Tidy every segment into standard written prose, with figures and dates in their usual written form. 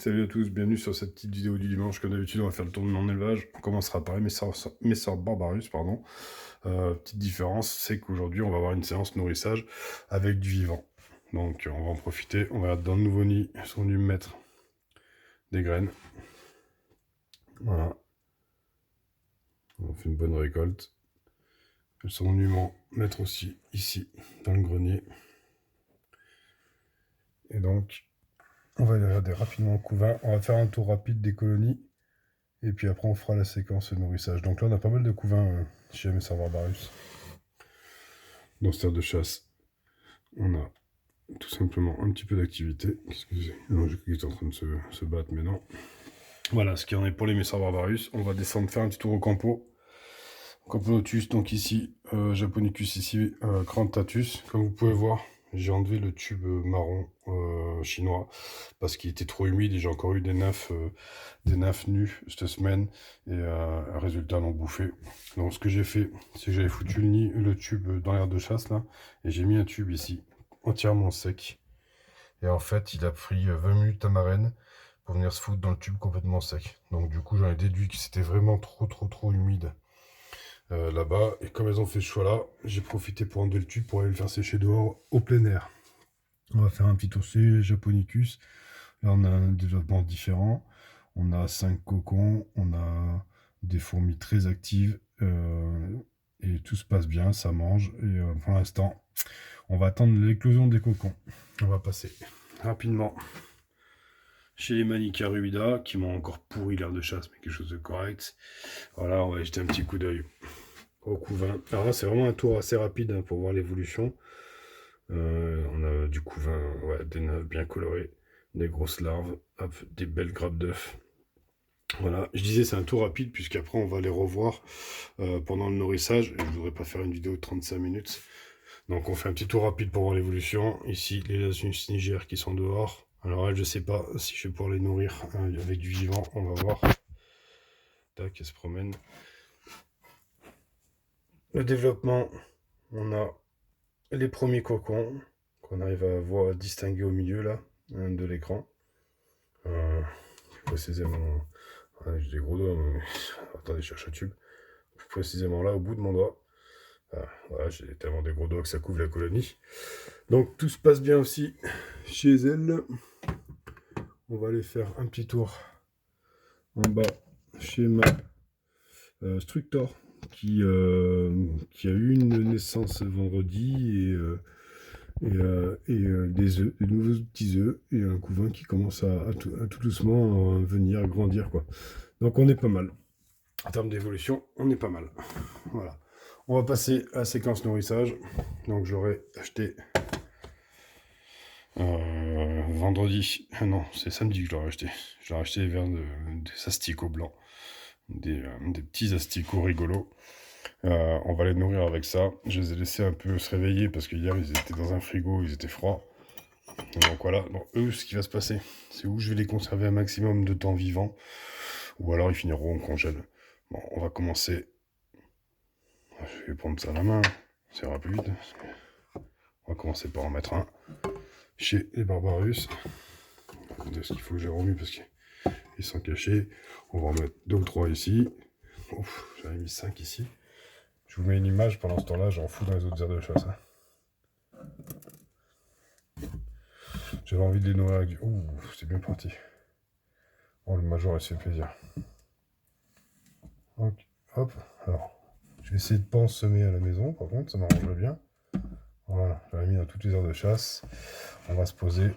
Salut à tous, bienvenue sur cette petite vidéo du dimanche. Comme d'habitude, on va faire le tour de mon élevage. On commencera par les Messor Barbarus, pardon. Petite différence, c'est qu'aujourd'hui, on va avoir une séance nourrissage avec du vivant. Donc, on va en profiter. On va dans le nouveau nid, ils sont venus me mettre des graines. Voilà. On fait une bonne récolte. Elles sont venus m'en mettre aussi ici, dans le grenier. Et donc, on va aller regarder rapidement au couvain. On va faire un tour rapide des colonies. Et puis après, on fera la séquence nourrissage. Donc là, on a pas mal de couvains chez Messor Barbarus. Dans cette aire de chasse, on a tout simplement un petit peu d'activité. Qu'est-ce que c'est? Non, j'ai cru qu'il était en train de se battre, mais non. Voilà ce qu'il y en est pour les Messor Barbarus. On va descendre faire un petit tour au campo. Camponotus, donc ici, Japonicus, ici, Crantatus. Comme vous pouvez voir, j'ai enlevé le tube marron chinois parce qu'il était trop humide et j'ai encore eu des nymphes nues cette semaine et résultat l'ont bouffé. Donc ce que j'ai fait, c'est que j'avais foutu le tube dans l'aire de chasse là et j'ai mis un tube ici entièrement sec. Et en fait, il a pris 20 minutes à marraine pour venir se foutre dans le tube complètement sec. Donc du coup, j'en ai déduit que c'était vraiment trop humide. Là-bas, et comme elles ont fait ce choix là, j'ai profité pour enlever le tube pour aller le faire sécher dehors au plein air. On va faire un petit tour chez Japonicus. Là on a un développement différent, on a 5 cocons, on a des fourmis très actives et tout se passe bien, ça mange et pour l'instant on va attendre l'éclosion des cocons. On va passer rapidement chez les Manica ruida qui m'ont encore pourri l'air de chasse, mais quelque chose de correct. Voilà, on va jeter un petit coup d'œil au couvain. Alors là, c'est vraiment un tour assez rapide hein, pour voir l'évolution. On a du couvain, ouais, des nains bien colorés, des grosses larves, hop, des belles grappes d'œufs. Voilà, je disais c'est un tour rapide puisqu'après on va les revoir pendant le nourrissage. Et je voudrais pas faire une vidéo de 35 minutes. Donc on fait un petit tour rapide pour voir l'évolution. Ici, les Lasunus niger qui sont dehors. Alors elles, je sais pas si je vais pouvoir les nourrir avec du vivant, on va voir. Tac, elles se promènent. Le développement, on a les premiers cocons qu'on arrive à voir distinguer au milieu là de l'écran. Plus précisément, ouais, j'ai des gros doigts, mais attendez, je cherche un tube. Plus précisément là, au bout de mon doigt. Voilà, j'ai tellement des gros doigts que ça couvre la colonie. Donc tout se passe bien aussi chez elle. On va aller faire un petit tour en bas chez ma Structor qui a eu une naissance vendredi et des œufs, des nouveaux petits œufs et un couvain qui commence à tout doucement venir grandir quoi. Donc on est pas mal. En termes d'évolution, on est pas mal. Voilà. On va passer à la séquence nourrissage. Donc j'aurais acheté vendredi. Ah non, c'est samedi que je l'aurais acheté. J'ai acheté des asticots blancs. Des petits asticots rigolos. On va les nourrir avec ça. Je les ai laissés un peu se réveiller parce que hier ils étaient dans un frigo, ils étaient froids. Donc voilà, donc, eux ce qui va se passer, c'est où je vais les conserver un maximum de temps vivant, ou alors ils finiront en congèle. Bon, on va commencer. Je vais prendre ça à la main, ça ira plus vite. On va commencer par en mettre un chez les Barbarus. Attendez, ce qu'il faut que j'ai remis parce qu'ils sont cachés. On va en mettre 2 ou 3 ici. Ouf, j'en ai mis 5 ici. Je vous mets une image pendant ce temps-là, j'en fous dans les autres aires de chasse. Hein. J'avais envie de les nourrir avec du... Ouh, c'est bien parti. Oh, le major, il se fait plaisir. Donc, hop, alors, je vais essayer de pas en semer à la maison, par contre, ça m'arrangerait bien. Voilà, j'avais mis dans toutes les aires de chasse. On va se poser.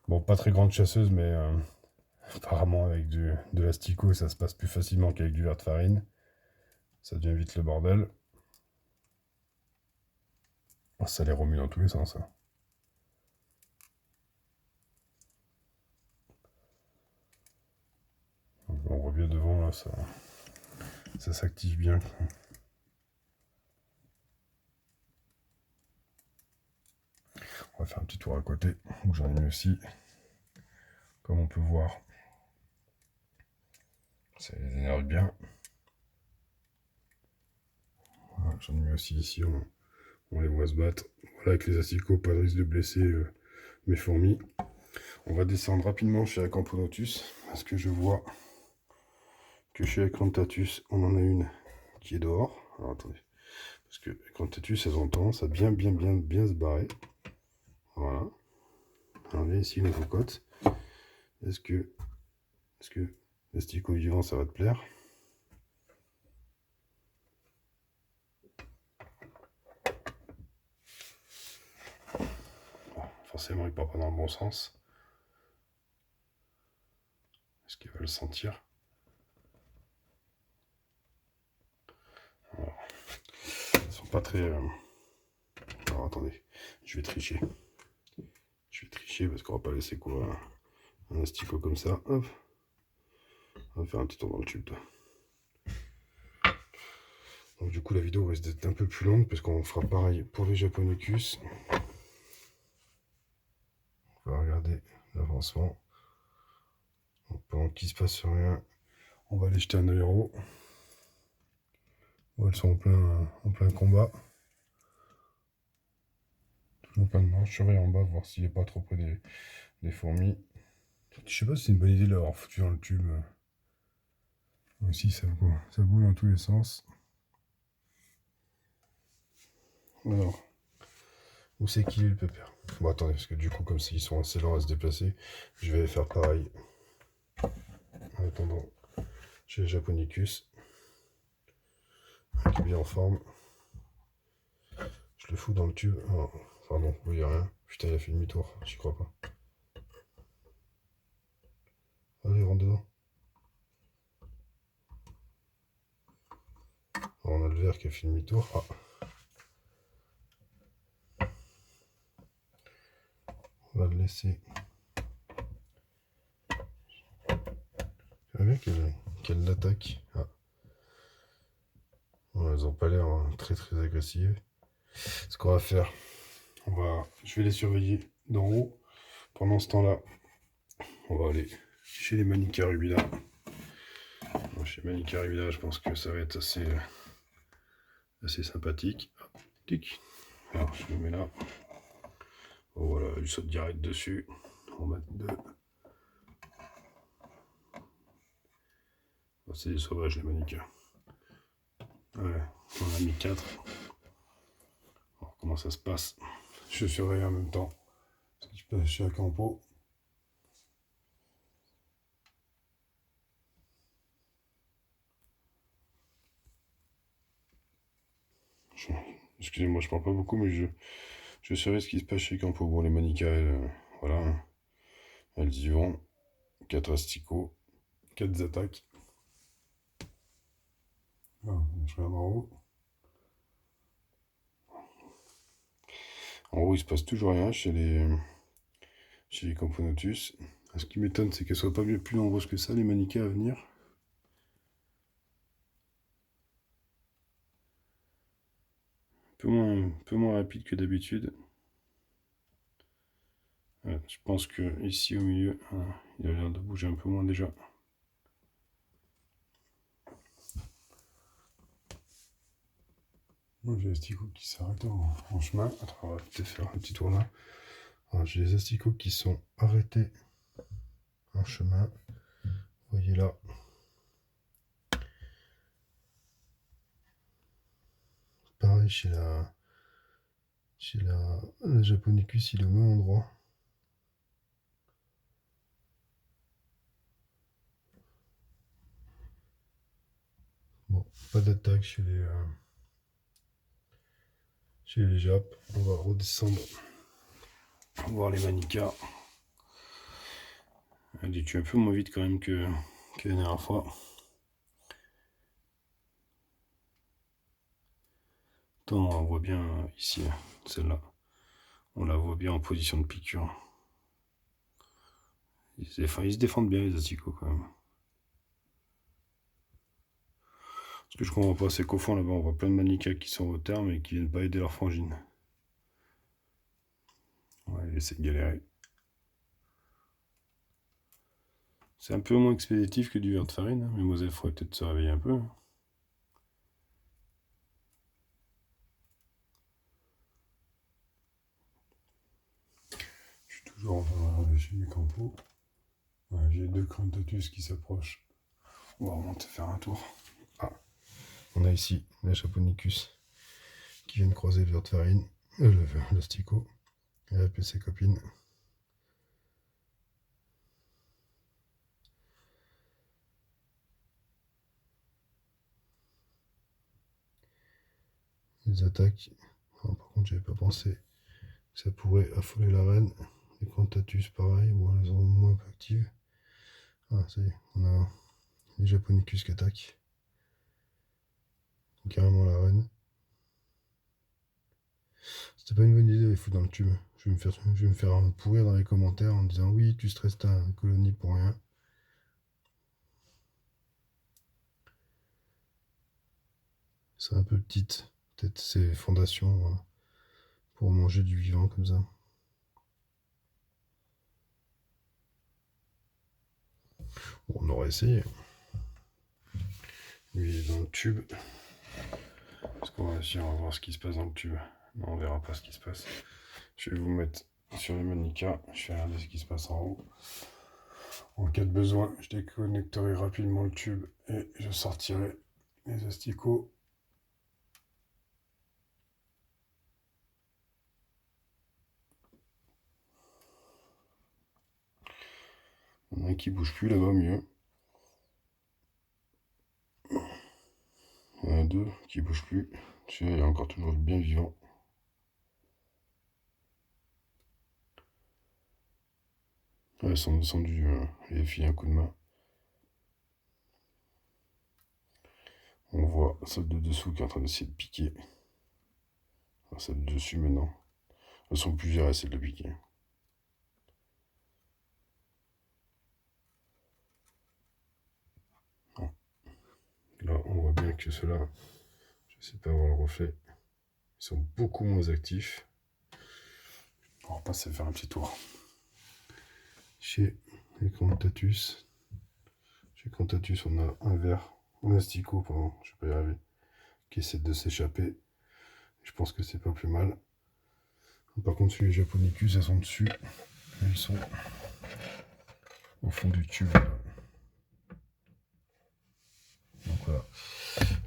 Bon, pas très grande chasseuse, mais apparemment avec de l'asticot, ça se passe plus facilement qu'avec du verre de farine. Ça devient vite le bordel. Oh, ça les remue dans tous les sens. Hein. On voit bien devant, là, ça s'active bien. On va faire un petit tour à côté, où j'en ai mis aussi. Comme on peut voir, ça les énerve bien. Voilà, j'en ai mis aussi ici, on les voit se battre. Voilà, avec les asticots, pas de risque de blesser mes fourmis. On va descendre rapidement chez Acamponotus, parce que je vois que chez Acanthatus, on en a une qui est dehors. Alors attendez, parce que Acanthatus, elles ont tendance à bien se barrer. Voilà. Alors viens ici, les cocottes. Est-ce que l'asticot vivant, ça va te plaire? Forcément, il part pas dans le bon sens. Est-ce qu'il va le sentir? Alors, ils sont pas très... Alors attendez, je vais tricher. Je vais tricher parce qu'on va pas laisser quoi un asticot comme ça. Hop. On va faire un petit tour dans le tube. Donc du coup la vidéo risque d'être un peu plus longue parce qu'on fera pareil pour les Japonicus. On va regarder l'avancement. Pendant qu'il se passe rien, on va aller jeter un aéro. Bon, elles sont en plein combat. Toujours plein de manches. Je surveille en bas, voir s'il n'est pas trop près des fourmis. Je sais pas si c'est une bonne idée de l'avoir foutu dans le tube. Aussi ça bouge dans tous les sens. Alors, où c'est qu'il est le pépère? Bon attendez, parce que du coup comme ils sont assez lents à se déplacer, je vais faire pareil. En attendant, chez les Japonicus, qui est bien en forme. Je le fous dans le tube. Oh, pardon, vous voyez rien. Putain, il a fait demi-tour, j'y crois pas. Allez, rentre dedans. Alors, on a le verre qui a fait demi-tour. Ah. On va le laisser. J'aimerais bien qu'elle l'attaque. Ah. Bon, elles n'ont pas l'air très agressives. Ce qu'on va faire, je vais les surveiller d'en haut. Pendant ce temps-là, on va aller chez les Manica rubida. Chez Manica rubida, je pense que ça va être assez sympathique. Hop, tic. Alors, je le mets là. Bon, voilà, il saute direct dessus. On va mettre 2. C'est des sauvages, les Manica. Ouais, on a mis 4. Alors, comment ça se passe? Je surveille en même temps ce qui se passe chez Acampo. Excusez-moi, je parle pas beaucoup, mais je surveille ce qui se passe chez Acampo. Bon, les Manica, voilà, elles y vont. 4 asticots, 4 attaques. Ah, je regarde en haut. En haut, il se passe toujours rien chez les Camponotus. Ce qui m'étonne, c'est qu'elles soient pas bien plus nombreuses que ça, les Manica à venir. Un peu moins rapide que d'habitude. Ouais, je pense que ici au milieu, il a l'air de bouger un peu moins déjà. Moi j'ai l'astico qui s'arrête en chemin. Attends, on va peut-être faire un petit tour là. J'ai les asticots qui sont arrêtés en chemin. Vous voyez là. Pareil chez la Japonicus, il est au même endroit. Bon, pas d'attaque chez les Jap. On va redescendre. On va voir les Manica. Elle tue un peu moins vite quand même que la dernière fois. Attends, on voit bien ici, celle-là. On la voit bien en position de piqûre. Ils se défendent bien les asticots quand même. Ce que je comprends pas, c'est qu'au fond là-bas, on voit plein de Manica qui sont au terme et qui viennent pas aider leur frangine. Ouais, c'est galéré. C'est un peu moins expéditif que du verre de farine, hein, mais Moselle faudrait peut-être se réveiller un peu. Hein. Je suis toujours en train de réfléchir. mes crampons. Ouais, j'ai 2 Crantatus qui s'approchent. On va remonter faire un tour. Ah, on a ici la Japonicus qui vient de croiser le Vertvarine, l'Astico. Elle a appelé ses copines. Les attaques. Oh, par contre, j'avais pas pensé que ça pourrait affoler la reine. Les Crantatus, pareil. Bon, elles sont moins actives. Ah, ça y est, on a les Japonicus qui attaquent. Carrément la reine. C'était pas une bonne idée de les foutre dans le tube. Je vais me faire pourrir dans les commentaires en disant oui, tu stresses ta colonie pour rien. C'est un peu petite. Peut-être ces fondations pour manger du vivant comme ça. Bon, on aurait essayé. Lui, il est dans le tube. Parce qu'on va essayer, on va voir ce qui se passe dans le tube. Non, on verra pas ce qui se passe. Je vais vous mettre sur les manicas. Je vais regarder ce qui se passe en haut. En cas de besoin, je déconnecterai rapidement le tube et je sortirai les asticots. Il y en a un qui bouge plus là-bas, mieux. Il y en a 2 qui bougent plus. Celui-là, il est encore toujours bien vivant. Elles sont descendues, les filles, un coup de main. On voit celle de dessous qui est en train d'essayer de piquer. Enfin, celle de dessus maintenant. Elles sont plusieurs à essayer de le piquer. Bon. Là, on voit bien que ceux-là, je ne sais pas voir le reflet, ils sont beaucoup moins actifs. On va passer faire un petit tour. Chez les Crantatus. Chez Crantatus, on a un verre, un asticot, pardon, je ne vais pas y arriver, qui essaie de s'échapper. Je pense que c'est pas plus mal. Par contre, sur les Japonicus, elles sont dessus. Elles sont au fond du tube. Donc voilà.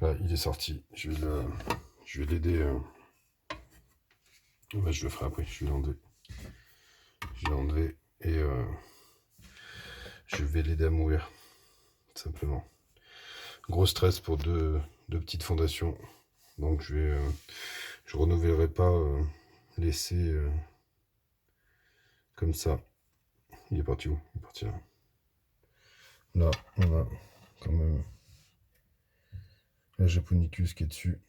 Là, il est sorti. Je vais l'aider. Bah, je le ferai après. Je vais l'enlever. Je vais l'enlever et je vais l'aider à mourir. Simplement. Gros stress pour deux petites fondations. Donc je renouvellerai pas laisser comme ça. Il est parti où? Il est parti là. Là, on a quand même la Japonicus qui est dessus.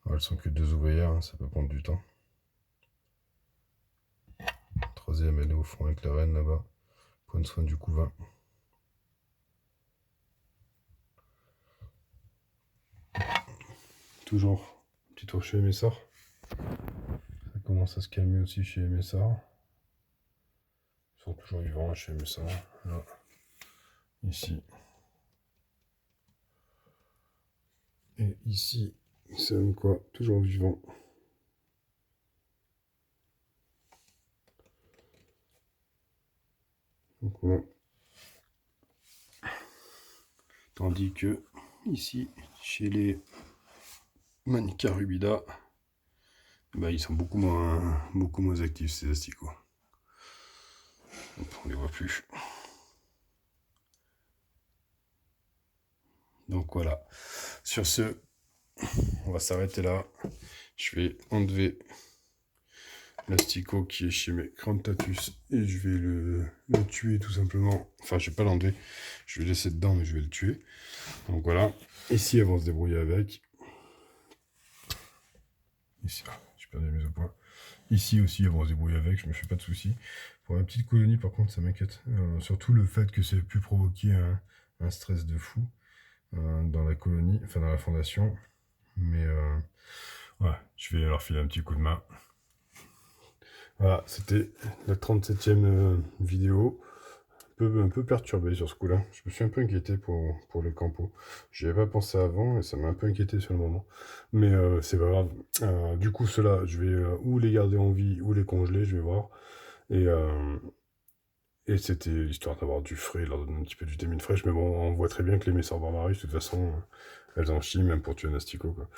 Elles sont que 2 ouvrières, hein, ça peut prendre du temps. Troisième, elle est au fond avec la reine là-bas. Prendre soin du couvain. Toujours un petit tour chez MSR. Ça commence à se calmer aussi chez MSR. Ils sont toujours vivants chez MSR. Là, ici. Et ici, c'est même quoi? Toujours vivant. Donc voilà. Tandis que ici, chez les Manica rubida, bah, ils sont beaucoup moins actifs ces asticots. On les voit plus. Donc voilà. Sur ce, on va s'arrêter là. Je vais enlever l'asticot qui est chez mes Crantatus et je vais le tuer tout simplement. Enfin, je vais pas l'enlever. Je vais laisser dedans, mais je vais le tuer. Donc voilà. Ici, elles vont se débrouiller avec. Ici, j'ai perdu mes au point. Ici aussi, elles vont se débrouiller avec. Je me fais pas de soucis. Pour la petite colonie, par contre, ça m'inquiète. Surtout le fait que ça ait pu provoquer un stress de fou dans la colonie, enfin dans la fondation. Mais ouais, je vais leur filer un petit coup de main. Voilà, c'était la 37e vidéo. un peu perturbé sur ce coup-là. Je me suis un peu inquiété pour les campos. J'y avais pas pensé avant et ça m'a un peu inquiété sur le moment. Mais c'est pas grave. Du coup, ceux-là, je vais ou les garder en vie ou les congeler, je vais voir. Et, euh, et c'était l'histoire d'avoir du frais, leur donner un petit peu de vitamine fraîche. Mais bon, on voit très bien que les Messor Barbaris, de toute façon, elles en chient, même pour tuer un asticot, quoi.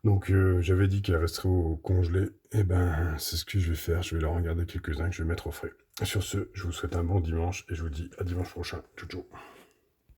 Donc j'avais dit qu'elles resteraient au congelé. Et ben, c'est ce que je vais faire. Je vais leur en garder quelques-uns que je vais mettre au frais. Sur ce, je vous souhaite un bon dimanche et je vous dis à dimanche prochain. Ciao, ciao.